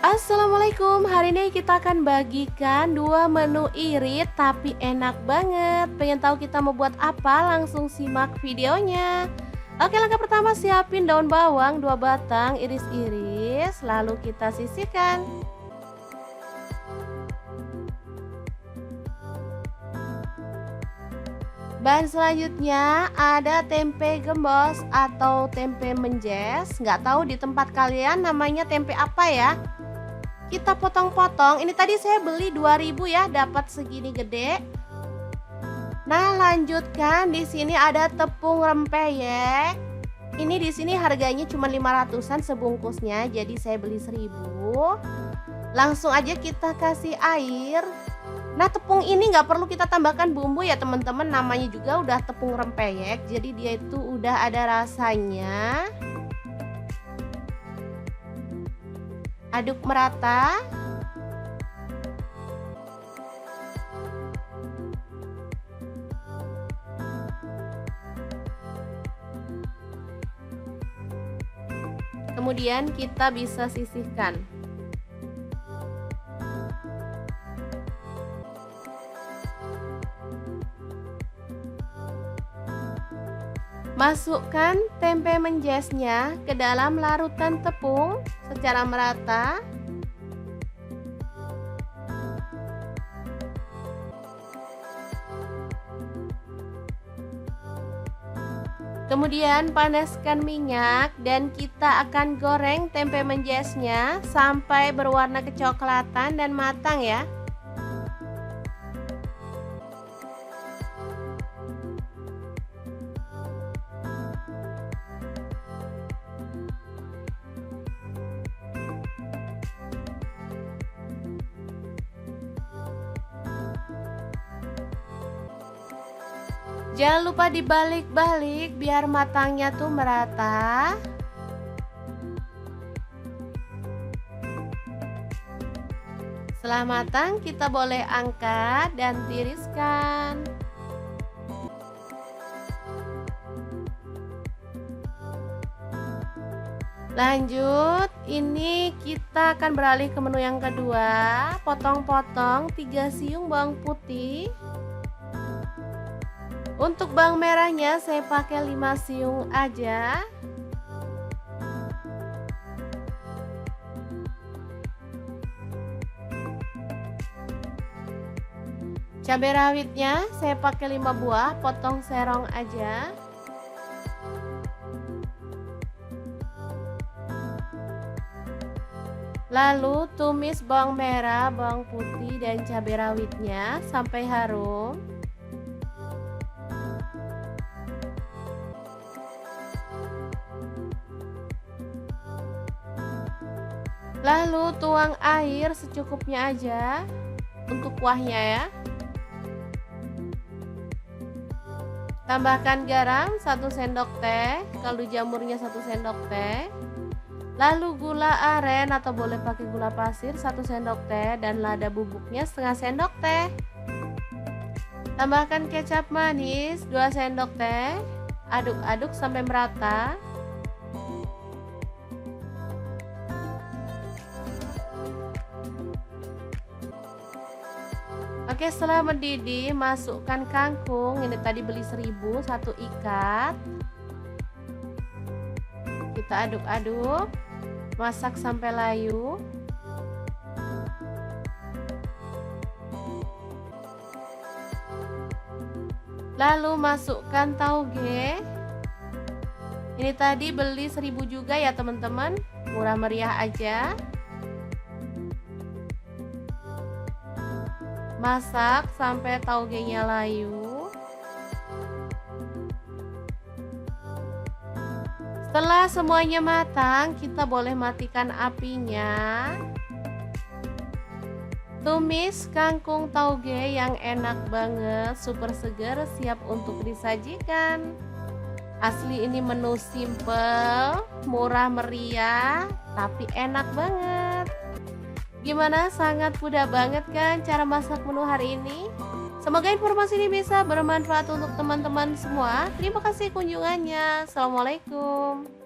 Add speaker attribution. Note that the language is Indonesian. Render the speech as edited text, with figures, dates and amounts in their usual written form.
Speaker 1: Assalamualaikum, hari ini kita akan bagikan dua menu irit tapi enak banget. Pengen tahu kita mau buat apa? Langsung simak videonya. Oke, langkah pertama siapin daun bawang 2 batang, iris-iris, lalu kita sisihkan. Bahan selanjutnya ada tempe gembos atau tempe menjes. Nggak tahu di tempat kalian namanya tempe apa ya. Kita potong-potong. Ini tadi saya beli 2000 ya, dapat segini gede. Nah, lanjutkan di sini ada tepung rempeyek. Ini di sini harganya cuma 500-an sebungkusnya, jadi saya beli 1000. Langsung aja kita kasih air. Nah, tepung ini nggak perlu kita tambahkan bumbu ya teman-teman, namanya juga udah tepung rempeyek, jadi dia itu udah ada rasanya. Aduk merata. Kemudian kita bisa sisihkan. Masukkan tempe menjesnya ke dalam larutan tepung secara merata. Kemudian panaskan minyak dan kita akan goreng tempe menjesnya sampai berwarna kecoklatan dan matang ya. Jangan lupa dibalik-balik biar matangnya tuh merata. Setelah matang, kita boleh angkat dan tiriskan. Lanjut, ini kita akan beralih ke menu yang kedua. Potong-potong 3 siung bawang putih. Untuk bawang merahnya saya pakai 5 siung aja. Cabai rawitnya saya pakai 5 buah, potong serong aja. Lalu tumis bawang merah, bawang putih dan cabai rawitnya sampai harum. Lalu tuang air secukupnya aja untuk kuahnya ya. Tambahkan garam 1 sendok teh, kaldu jamurnya 1 sendok teh. Lalu gula aren atau boleh pakai gula pasir 1 sendok teh dan lada bubuknya setengah sendok teh. Tambahkan kecap manis 2 sendok teh. Aduk-aduk sampai merata. Oke, setelah mendidih masukkan kangkung. Ini tadi beli 1000, 1 ikat. Kita aduk-aduk, masak sampai layu. Lalu masukkan tauge. Ini tadi beli 1000 juga ya teman-teman, murah meriah aja. Masak sampai taugenya layu. Setelah semuanya matang, kita boleh matikan apinya. Tumis kangkung tauge yang enak banget, super segar, siap untuk disajikan. Asli ini menu simple, murah meriah, tapi enak banget. Gimana, sangat mudah banget kan cara masak menu hari ini? Semoga informasi ini bisa bermanfaat untuk teman-teman semua. Terima kasih kunjungannya. Assalamualaikum.